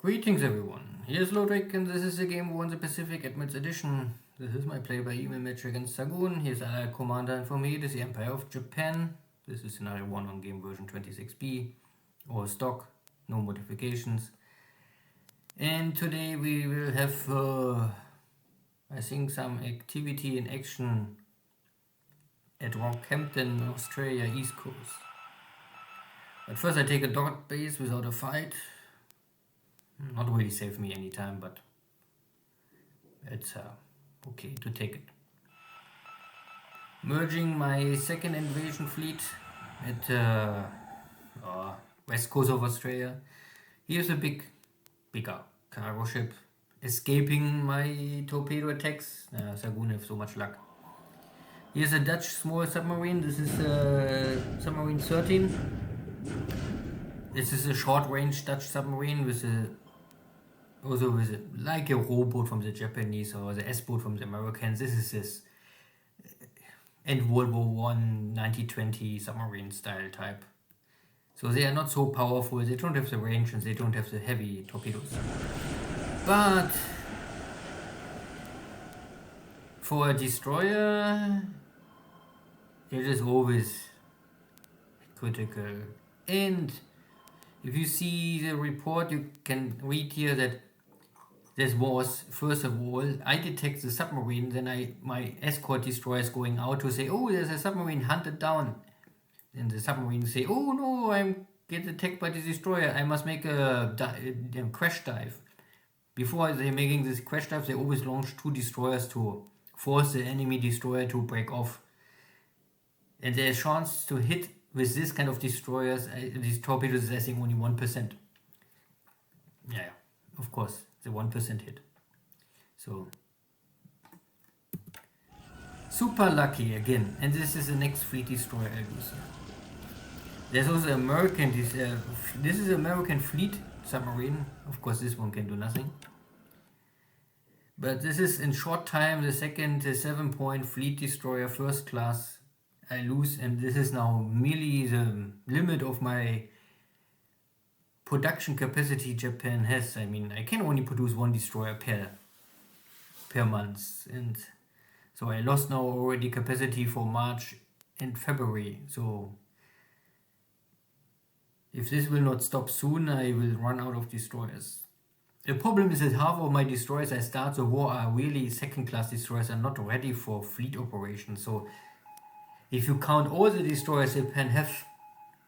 Greetings everyone, here's Lodrik and this is the Game War in the Pacific Admits Edition. This is my play-by-email match against Xargun. Here's Allied Commander, and for me it is the Empire of Japan. This is scenario 1 on game version 26B, or stock, no modifications. And today we will have, I think, some activity in action at Rockhampton, Australia, East Coast. But first I take a dot base without a fight. Not really save me any time, but it's okay to take it. Merging my second invasion fleet at west coast of Australia. Here's a bigger cargo ship escaping my torpedo attacks. Xargun have so much luck. Here's a Dutch small submarine. This is submarine 13. This is a short-range Dutch submarine with like a rowboat from the Japanese or the S-boat from the Americans. This is end World War I 1920 submarine style type. So they are not so powerful, they don't have the range and they don't have the heavy torpedoes. But for a destroyer, it is always critical. And if you see the report, you can read here that this was, first of all, I detect the submarine, then my escort destroyer is going out to say, oh, there's a submarine, hunt it down. And the submarine say, oh no, I'm get attacked by the destroyer, I must make a crash dive. Before they're making this crash dive, they always launch 2 destroyers to force the enemy destroyer to break off. And there's a chance to hit with this kind of destroyers, these torpedoes, I think only 1%. Yeah, of course, the 1% hit. So, super lucky again. And this is the next fleet destroyer I use. There's also American, this is American fleet submarine. Of course, this one can do nothing. But this is in short time the second 7-point fleet destroyer first class I lose, and this is now merely the limit of my production capacity Japan has. I mean, I can only produce 1 destroyer per month, and so I lost now already capacity for March and February. So if this will not stop soon, I will run out of destroyers. The problem is that half of my destroyers I start the war are really second-class destroyers and not ready for fleet operations. So if you count all the destroyers, you can have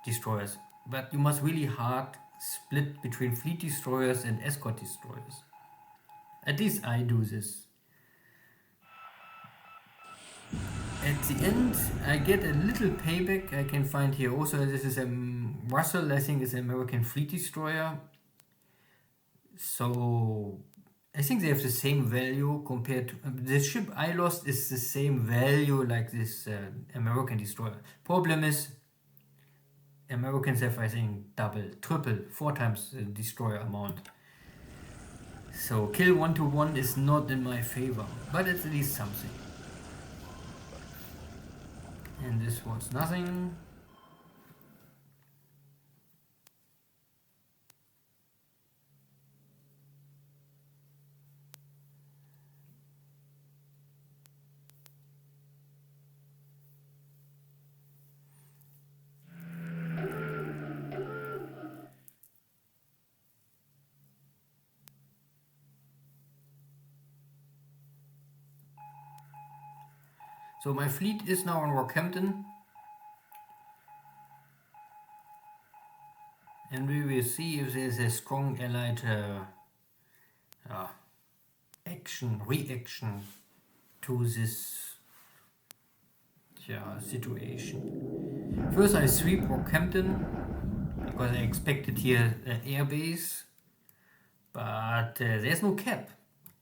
destroyers, but you must really hard split between fleet destroyers and escort destroyers. At least I do this. At the end, I get a little payback. I can find here also, this is a Russell, I think is an American fleet destroyer. So I think they have the same value compared to the ship I lost is the same value like this American destroyer. Problem is, Americans have, I think, double, triple, 4 times the destroyer amount. So kill 1-to-1 is not in my favor, but it's at least something. And this was nothing. So my fleet is now in Rockhampton, and we will see if there's a strong allied reaction to this situation. First I sweep Rockhampton, because I expected here an air base, but there's no cap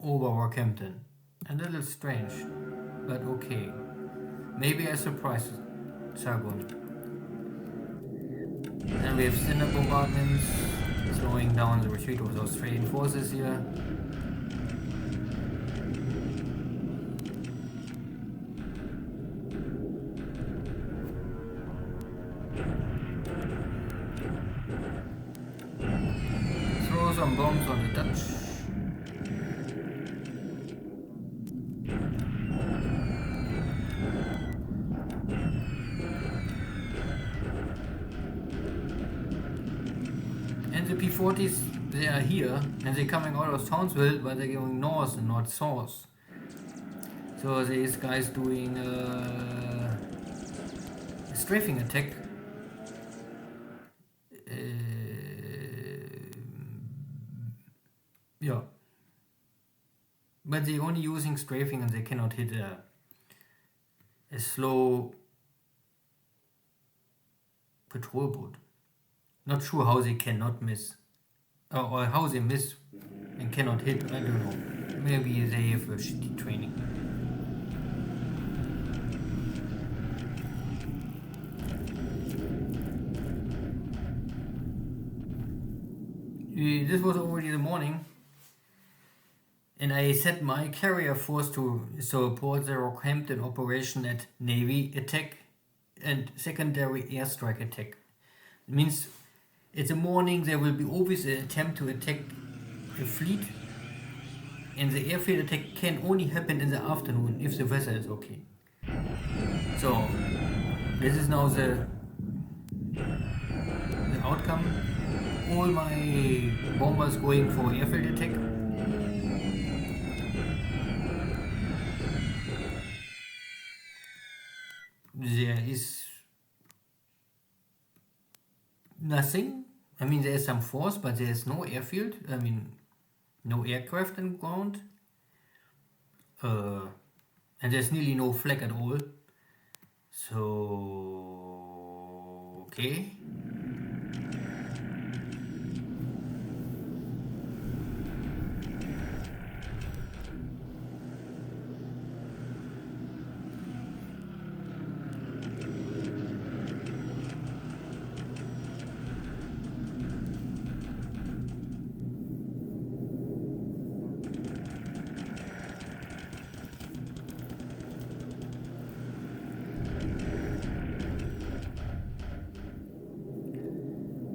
over Rockhampton. A little strange, but okay. Maybe I surprised Xargun. And we have Cinder bombardments, slowing down the retreat of the Australian forces here. some bombs on the Dutch. And the P-40s, they are here, and they're coming out of Townsville, but they're going north and not south. So these guys doing a strafing attack. Yeah. But they're only using strafing and they cannot hit a slow patrol boat. Not sure how they cannot miss. Or how they miss and cannot hit, I don't know. Maybe they have a shitty training. This was already the morning. And I set my carrier force to support the Rockhampton operation at Navy attack and secondary airstrike attack. It means in the morning there will be always an attempt to attack a fleet, and the airfield attack can only happen in the afternoon if the weather is okay. So this is now the outcome. All my bombers going for airfield attack. There is nothing. I mean, there is some force, but there is no airfield. I mean, no aircraft on ground. And there's nearly no flag at all. So, okay.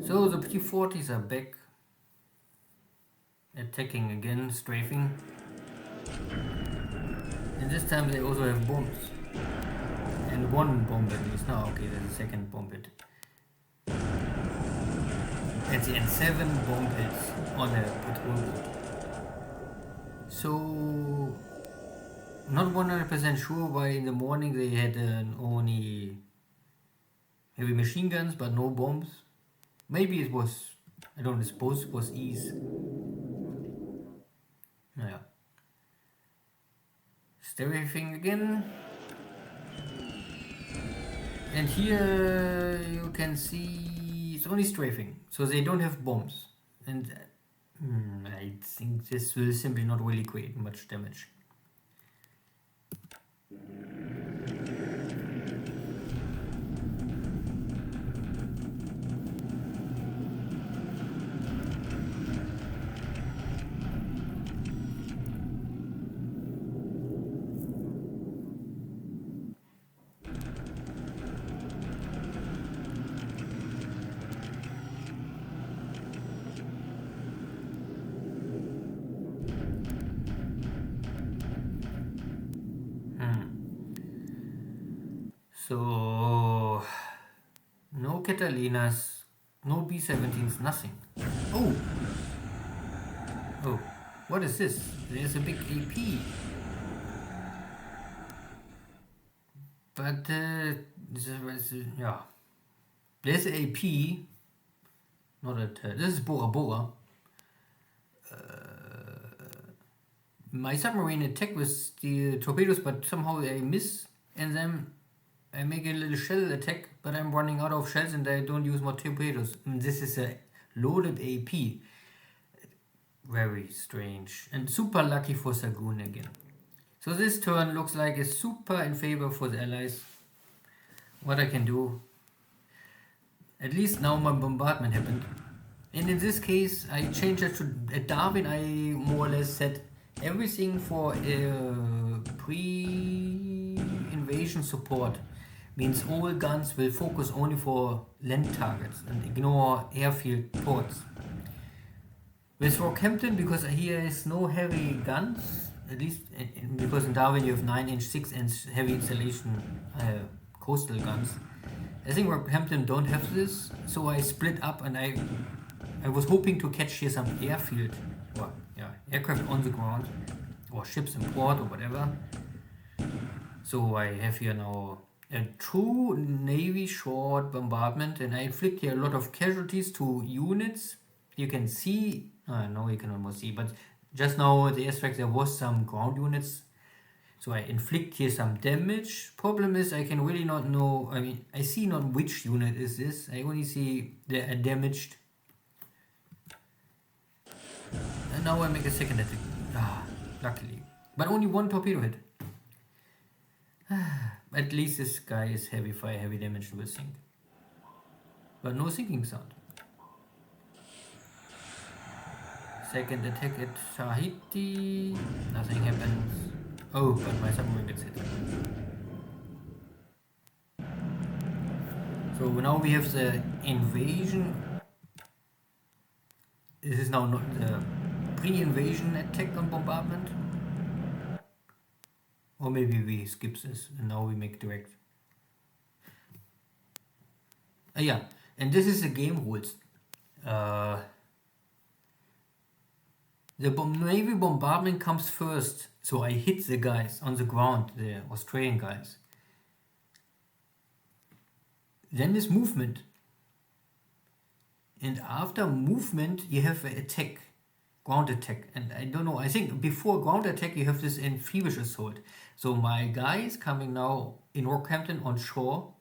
So the P-40s are back, attacking again, strafing, and this time they also have bombs, and one bomb at least. Now, okay, there's a second bomb hit. At the end, 7 bomb hits on a patrol boat. So, not 100% sure why in the morning they had only heavy machine guns but no bombs. Maybe it was, I don't suppose it was ease. Naja. Strafing again. And here you can see it's only strafing, so they don't have bombs. And I think this will simply not really create much damage. So, no Catalinas, no B-17s, nothing. Oh! Oh, what is this? There's a big AP. But, yeah. There's an AP. Not a, this is Bora Bora. My submarine attack with the torpedoes, but somehow I miss, and then I make a little shell attack, but I'm running out of shells and I don't use more torpedoes. And this is a loaded AP. Very strange. And super lucky for Xargun again. So this turn looks like a super in favor for the Allies. What I can do. At least now my bombardment happened. And in this case, I changed it to at Darwin. I more or less set everything for pre-invasion support. Means all guns will focus only for land targets and ignore airfield ports. With Rockhampton, because here is no heavy guns, at least because in Darwin you have 9-inch, 6-inch heavy installation coastal guns. I think Rockhampton don't have this, so I split up and I was hoping to catch here some airfield, or yeah, aircraft on the ground, or ships in port or whatever. So I have here now a true Navy short bombardment, and I inflict here a lot of casualties to units. You can see, no you can almost see, but just now the airstrike there was some ground units. So I inflict here some damage. Problem is I can really not know, I mean, I see not which unit is this. I only see they are damaged. And now I make a second attack. Luckily. But only one torpedo hit. At least this guy is heavy fire, heavy damage will sink. But no sinking sound. Second attack at Tahiti. Nothing happens. Oh, but my submarine gets hit. So now we have the invasion. This is now not the pre-invasion attack on bombardment. Or maybe we skip this and now we make direct. Yeah, and this is the game rules. The Navy bombardment comes first, so I hit the guys on the ground, the Australian guys. Then is movement. And after movement you have an attack, ground attack. And I don't know, I think before ground attack you have this amphibious assault. So my guys coming now in Rockhampton on shore,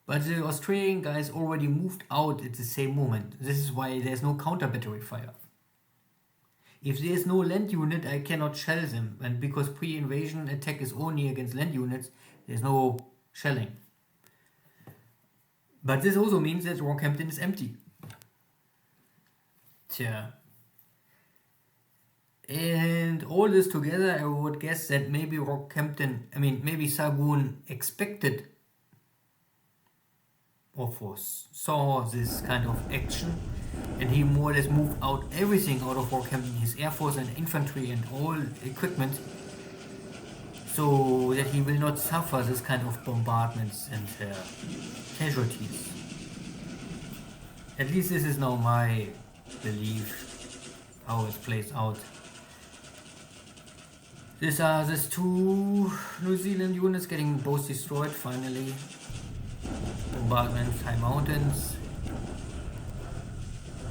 but the Australian guys already moved out at the same moment. This is why there's no counter battery fire. If there's no land unit, I cannot shell them, and because pre-invasion attack is only against land units, there's no shelling. But this also means that Rockhampton is empty. Tja. And all this together, I would guess that maybe maybe Xargun expected or foresaw this kind of action, and he more or less moved out everything out of Rockhampton, his air force and infantry and all equipment, so that he will not suffer this kind of bombardments and casualties. At least this is now my belief, how it plays out. These are these two New Zealand units getting both destroyed finally. Bombardments, high mountains.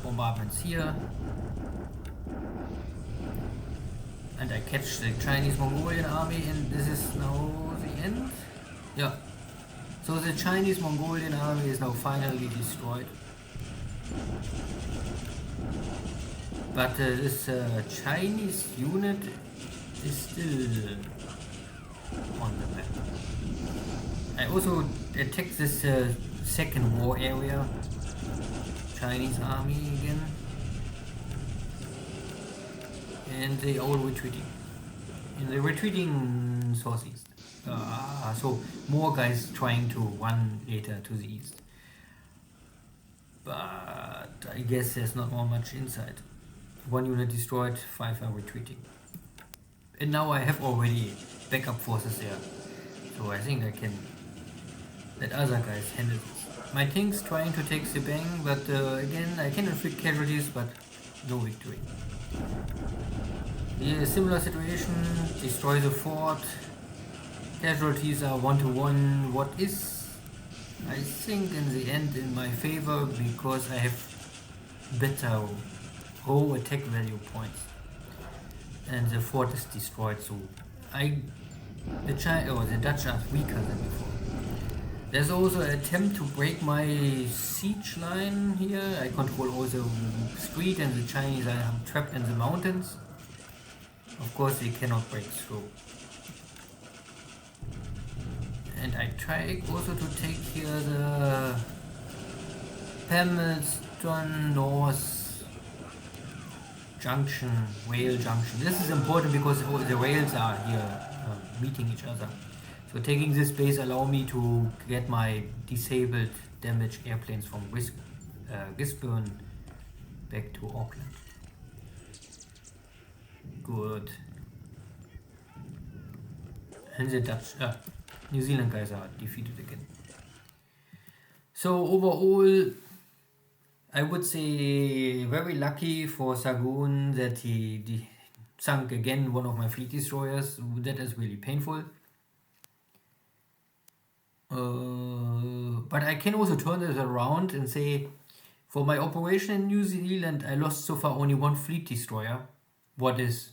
Bombardments here. And I catch the Chinese Mongolian army, and this is now the end. Yeah. So the Chinese Mongolian army is now finally destroyed. But this Chinese unit is still on the map. I also attacked this second war area. Chinese army again. And they all retreating. In the retreating southeast. So more guys trying to run later to the east. But I guess there's not more much inside. One unit destroyed, 5 are retreating. And now I have already backup forces there. So I think I can let other guys handle this. My tanks trying to take Sebang, but again I can inflict casualties, but no victory. Yeah, similar situation, destroy the fort. Casualties are 1-to-1. What is, I think in the end, in my favor, because I have better raw attack value points. And the fort is destroyed, so the Dutch are weaker than before. There's also an attempt to break my siege line here. I control all the street, and the Chinese are trapped in the mountains. Of course they cannot break through. And I try also to take here the Palmerston North Junction, rail junction. This is important because the rails are here meeting each other. So taking this base allow me to get my disabled, damaged airplanes from Gisborne back to Auckland. Good. And the Dutch, New Zealand guys are defeated again. So overall, I would say very lucky for Xargun that he sunk again one of my fleet destroyers. That is really painful. But I can also turn this around and say, for my operation in New Zealand, I lost so far only one fleet destroyer. What is,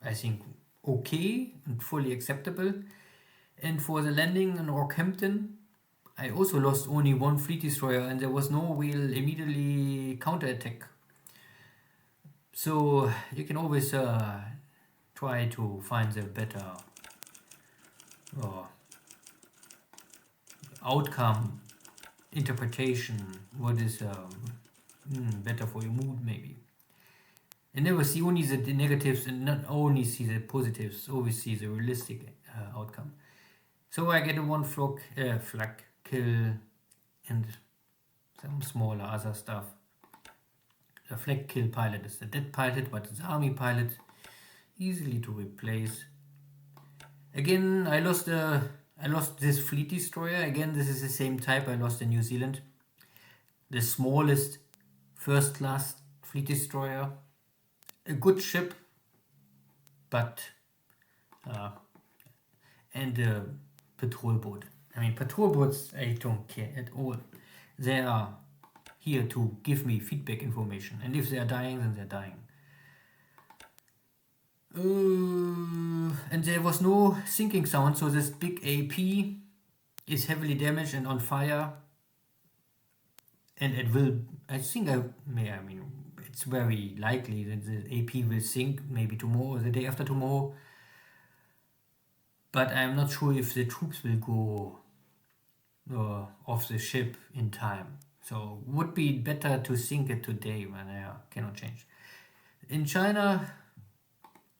I think, okay and fully acceptable. And for the landing in Rockhampton, I also lost only one fleet destroyer and there was no real immediately counterattack. So you can always try to find the better uh, outcome, interpretation, what is better for your mood maybe. And never see only the negatives and not only see the positives, always see the realistic outcome. So I get a one flak kill and some smaller other stuff. The flag kill pilot is the dead pilot, but it's army pilot, easily to replace. Again, I lost this fleet destroyer. Again, this is the same type I lost in New Zealand. The smallest first class fleet destroyer. A good ship, but and a patrol boat. I mean, patrol boats, I don't care at all. They are here to give me feedback information, and if they are dying, then they're dying. And there was no sinking sound, so this big AP is heavily damaged and on fire, and it will, I mean, it's very likely that the AP will sink maybe tomorrow or the day after tomorrow, but I'm not sure if the troops will go off the ship in time. So would be better to sink it today when I cannot change. In China,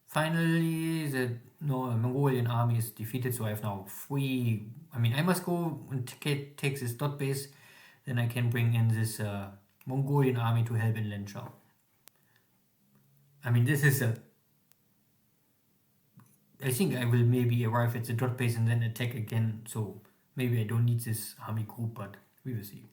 finally the Mongolian army is defeated, so I have now free. I mean, I must go and take this dot base, then I can bring in this Mongolian army to help in Lenchao. I mean, this is I think I will maybe arrive at the dot base and then attack again, so maybe I don't need this army group, but we will see.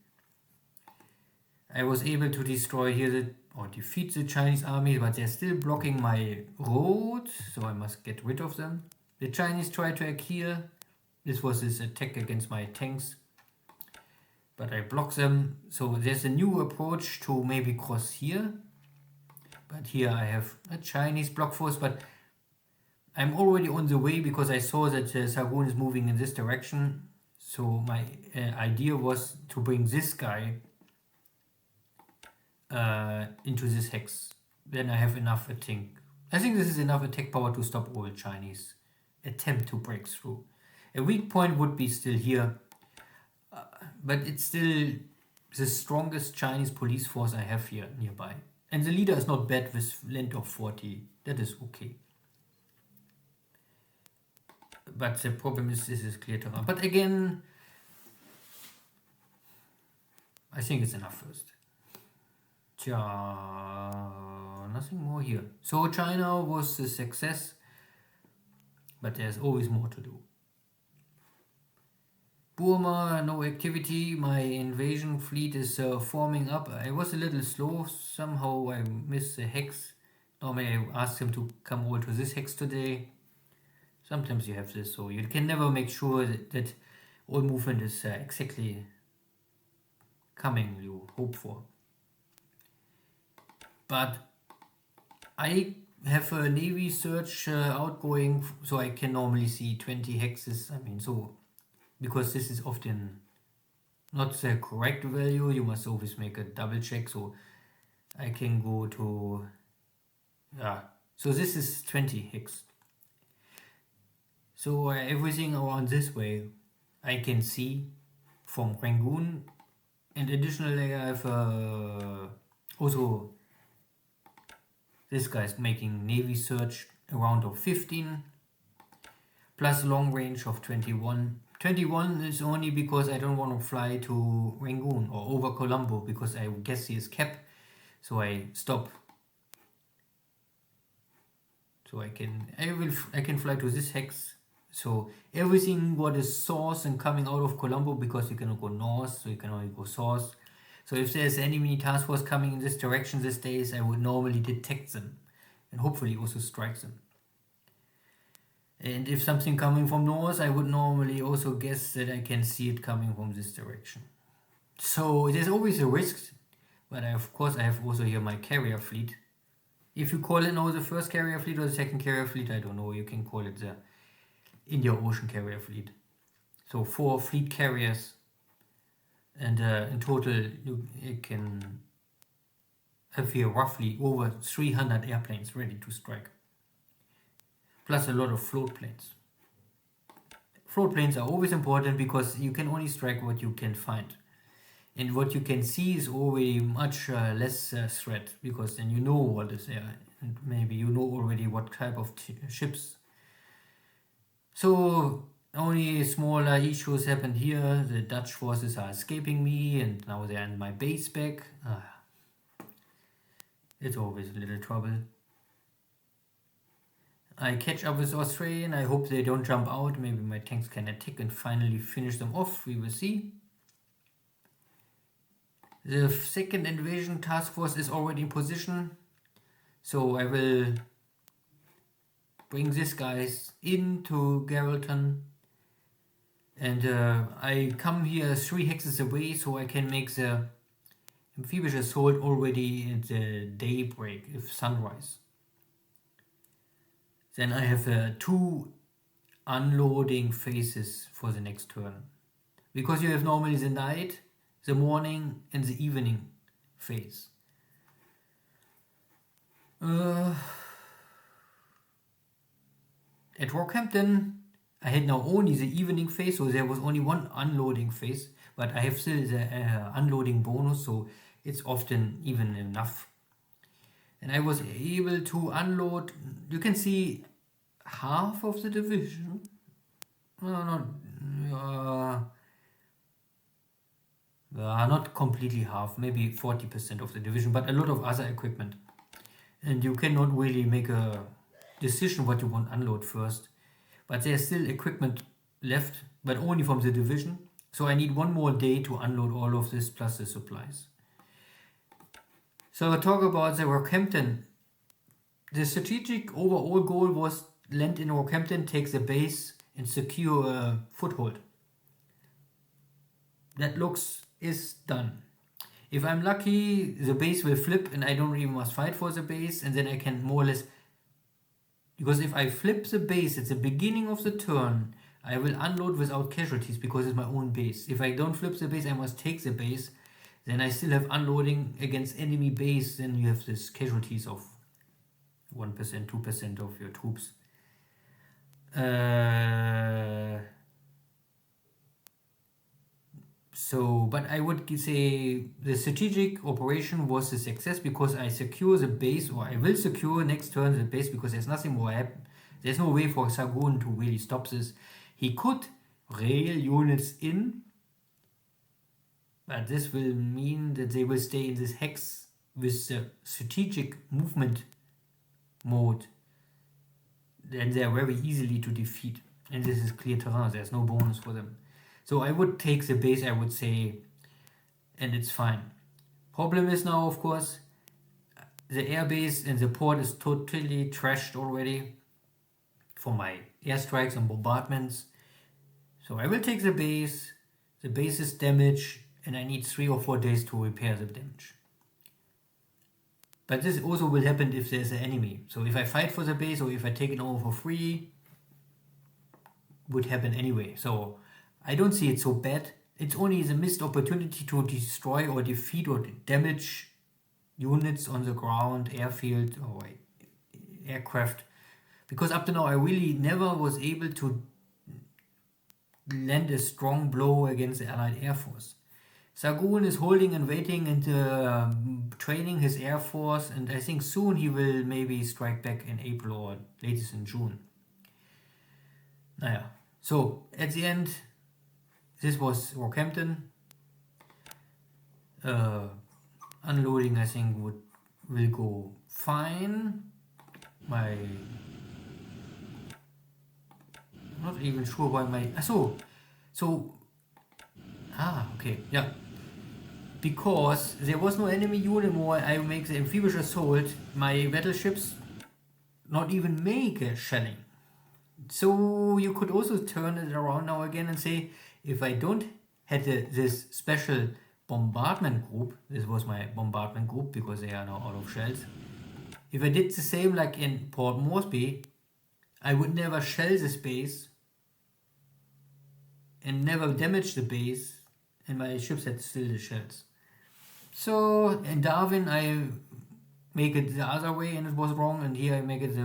I was able to destroy here or defeat the Chinese army, but they're still blocking my road, so I must get rid of them. The Chinese tried to attack here. This was this attack against my tanks, but I blocked them. So there's a new approach to maybe cross here, but here I have a Chinese block force, but I'm already on the way because I saw that Xargun is moving in this direction. So my idea was to bring this guy into this hex. Then I have enough attack. I think this is enough attack power to stop all Chinese attempt to break through. A weak point would be still here, but it's still the strongest Chinese police force I have here nearby. And the leader is not bad with length of 40. That is okay. But the problem is this is clear terrain. But again, I think it's enough first. Nothing more here. So China was a success, but there's always more to do. Burma, no activity. My invasion fleet is forming up. I was a little slow. Somehow I missed the hex. Normally I asked him to come over to this hex today. Sometimes you have this, so you can never make sure that all movement is exactly coming you hope for. But I have a navy search outgoing, so I can normally see 20 hexes. I mean, so because this is often not the correct value, you must always make a double check. So I can go to so this is 20 hex. So everything around this way I can see from Rangoon, and additionally I have also this guy's making navy search around of 15 plus long range of 21. 21 is only because I don't want to fly to Rangoon or over Colombo because I guess he is capped, so I stop. So I can fly to this hex. So everything what is source and coming out of Colombo, because you cannot go north, so you can only go south. So if there's enemy task force coming in this direction these days, I would normally detect them and hopefully also strike them. And if something coming from north, I would normally also guess that I can see it coming from this direction. So there's always a risk, but of course I have also here my carrier fleet. If you call it now the first carrier fleet or the second carrier fleet, I don't know, you can call it the Indian Ocean carrier fleet. So 4 fleet carriers, and in total you can have here roughly over 300 airplanes ready to strike. Plus a lot of float planes. Float planes are always important because you can only strike what you can find. And what you can see is already much less threat, because then you know what is there. And maybe you know already what type of ships. So only smaller issues happened here. The Dutch forces are escaping me and now they're in my base back. It's always a little trouble. I catch up with Australian. I hope they don't jump out. Maybe my tanks can attack and finally finish them off. We will see. The second invasion task force is already in position. So I will bring these guys into Geraldton. And I come here 3 hexes away so I can make the amphibious assault already at the daybreak, if sunrise. Then I have 2 unloading phases for the next turn. Because you have normally the night, the morning and the evening phase. At Rockhampton, I had now only the evening phase, so there was only 1 unloading phase, but I have still the unloading bonus, so it's often even enough. And I was able to unload, you can see half of the division. Not completely half, maybe 40% of the division, but a lot of other equipment. And you cannot really make a decision what you want to unload first. But there's still equipment left, but only from the division. So I need 1 more day to unload all of this plus the supplies. So I talk about the Rockhampton. The strategic overall goal was land in Rockhampton, take the base and secure a foothold. That is done. If I'm lucky, the base will flip and I don't even must fight for the base, and then I can more or less, because if I flip the base at the beginning of the turn, I will unload without casualties because it's my own base. If I don't flip the base, I must take the base. Then I still have unloading against enemy base. Then you have this casualties of 1%, 2% of your troops. But I would say the strategic operation was a success because I secure the base, or I will secure next turn the base, because there's nothing more happen. There's no way for Xargun to really stop this. He could rail units in, but this will mean that they will stay in this hex with the strategic movement mode. Then they are very easily to defeat. And this is clear terrain, there's no bonus for them. So I would take the base, I would say, and it's fine. Problem is now, of course, the airbase and the port is totally trashed already for my airstrikes and bombardments. So I will take the base is damaged, and I need 3 or 4 days to repair the damage. But this also will happen if there's an enemy. So if I fight for the base or if I take it over for free, would happen anyway. So I don't see it so bad. It's only the missed opportunity to destroy or defeat or damage units on the ground, airfield or aircraft. Because up to now I really never was able to land a strong blow against the Allied Air Force. Xargun is holding and waiting and training his Air Force, and I think soon he will maybe strike back in April or latest in June. So at the end, this was Rockhampton. Unloading, I think, will go fine. My not even sure why my... okay, yeah. Because there was no enemy unit more, I make the amphibious assault, my battleships not even make a shelling. So you could also turn it around now again and say, if I don't had this special bombardment group, this was my bombardment group because they are now out of shells. If I did the same like in Port Moresby, I would never shell this base and never damage the base, and my ships had still the shells. So in Darwin I make it the other way and it was wrong, and here I make it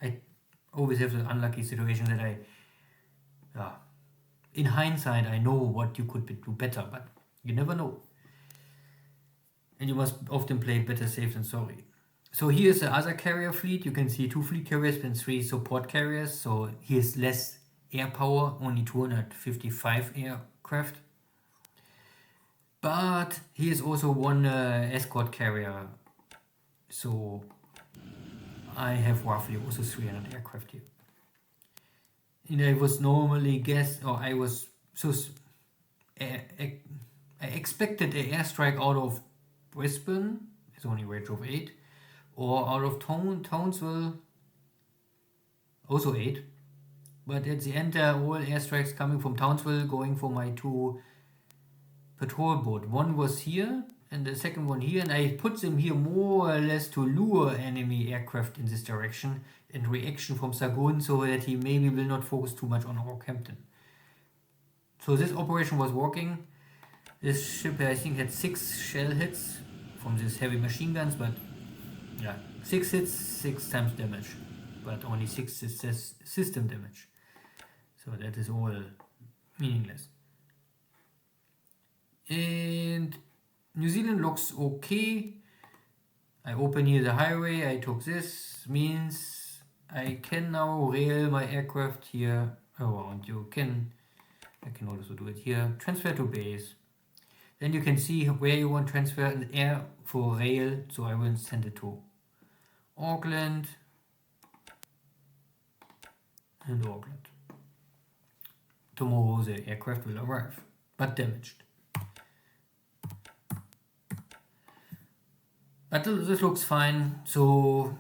I always have the unlucky situation that in hindsight I know what you could do better, but you never know. And you must often play better safe than sorry. So here's the other carrier fleet. You can see 2 fleet carriers and 3 support carriers. So here's less air power, only 255 aircraft. But here's also 1 escort carrier. So I have roughly also 300 aircraft here. And I was normally I expected an airstrike out of Brisbane, it's only range of 8, or out of Townsville, also 8. But at the end, all airstrikes coming from Townsville going for my 2 patrol boat. One was here and the second one here, and I put them here more or less to lure enemy aircraft in this direction and reaction from Xargun, so that he maybe will not focus too much on our captain. So this operation was working. This ship I think had 6 shell hits from these heavy machine guns, but yeah, 6 hits, 6 times damage, but only 6 system damage. So that is all meaningless. And New Zealand looks okay. I open here the highway, I took this, means I can now rail my aircraft here around. I can also do it here. Transfer to base. Then you can see where you want transfer in air for rail. So I will send it to Auckland and Auckland. Tomorrow the aircraft will arrive, but damaged. But this looks fine. So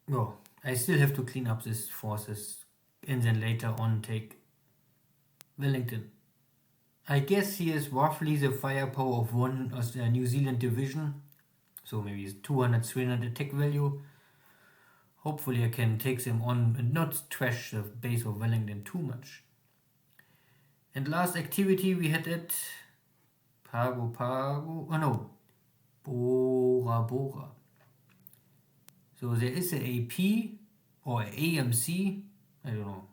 well, I still have to clean up these forces and then later on take Wellington. I guess he is roughly the firepower of 1 New Zealand division, so maybe 200, 300 attack value. Hopefully I can take them on and not trash the base of Wellington too much. And last activity we had at Bora Bora. So there is an AP or AMC, I don't know.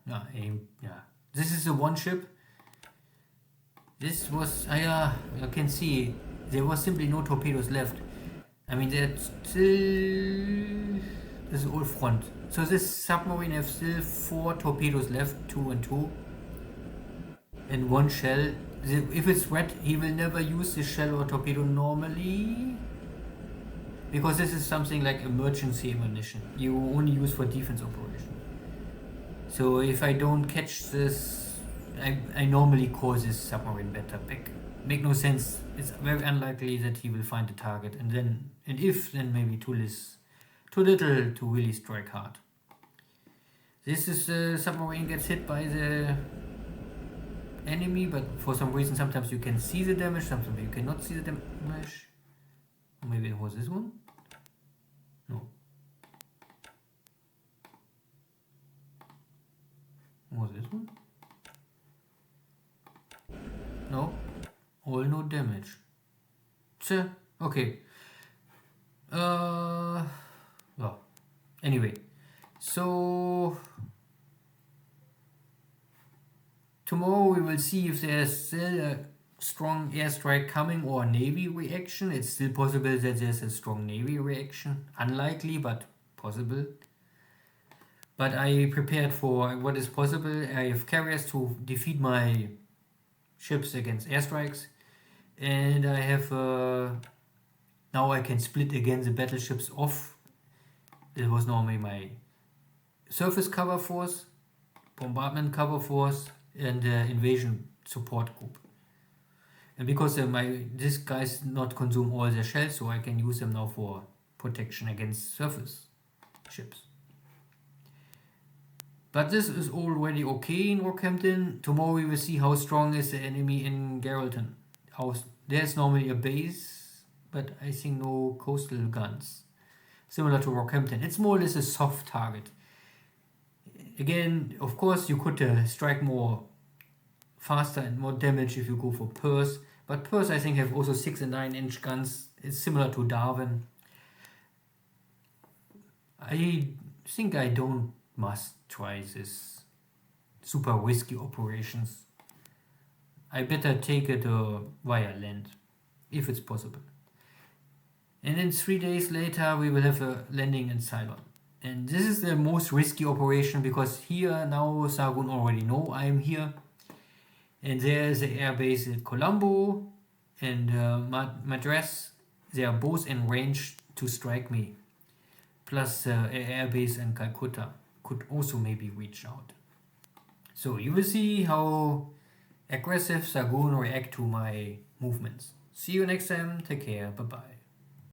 This is the one ship. This was, you can see there was simply no torpedoes left. I mean, there's still, this is all front. So this submarine has still 4 torpedoes left, 2 and 2, and 1 shell. If it's red, he will never use the shell or torpedo normally, because this is something like emergency ammunition. You only use for defense operation. So if I don't catch this, I normally call this submarine better pick. Make no sense. It's very unlikely that he will find the target, and if then maybe too little to really strike hard. This is submarine gets hit by the enemy, but for some reason sometimes you can see the damage, sometimes you cannot see the damage. Or maybe it was this one? No. Was this one? No. All no damage. Sure. Okay. Well. Anyway. So tomorrow we will see if there's still a strong airstrike coming or a navy reaction. It's still possible that there's a strong navy reaction. Unlikely, but possible. But I prepared for what is possible. I have carriers to defeat my ships against airstrikes, and I have now I can split again the battleships off. It was normally my surface cover force, bombardment cover force, and invasion support group. And because these guys not consume all their shells, so I can use them now for protection against surface ships. But this is already okay in Rockhampton. Tomorrow we will see how strong is the enemy in Geraldton. There's normally a base, but I think no coastal guns. Similar to Rockhampton. It's more or less a soft target. Again, of course, you could strike more faster and more damage if you go for Perth. But Perth, I think, have also 6 and 9 inch guns. It's similar to Darwin. I think I don't must try this super risky operations. I better take it via land, if it's possible. And then 3 days later we will have a landing in Ceylon. And this is the most risky operation because here now Xargun already know I'm here. And there is the airbase at Colombo and Madras. They are both in range to strike me. Plus an airbase in Calcutta could also maybe reach out. So you will see how aggressive Xargun react to my movements. See you next time. Take care. Bye bye.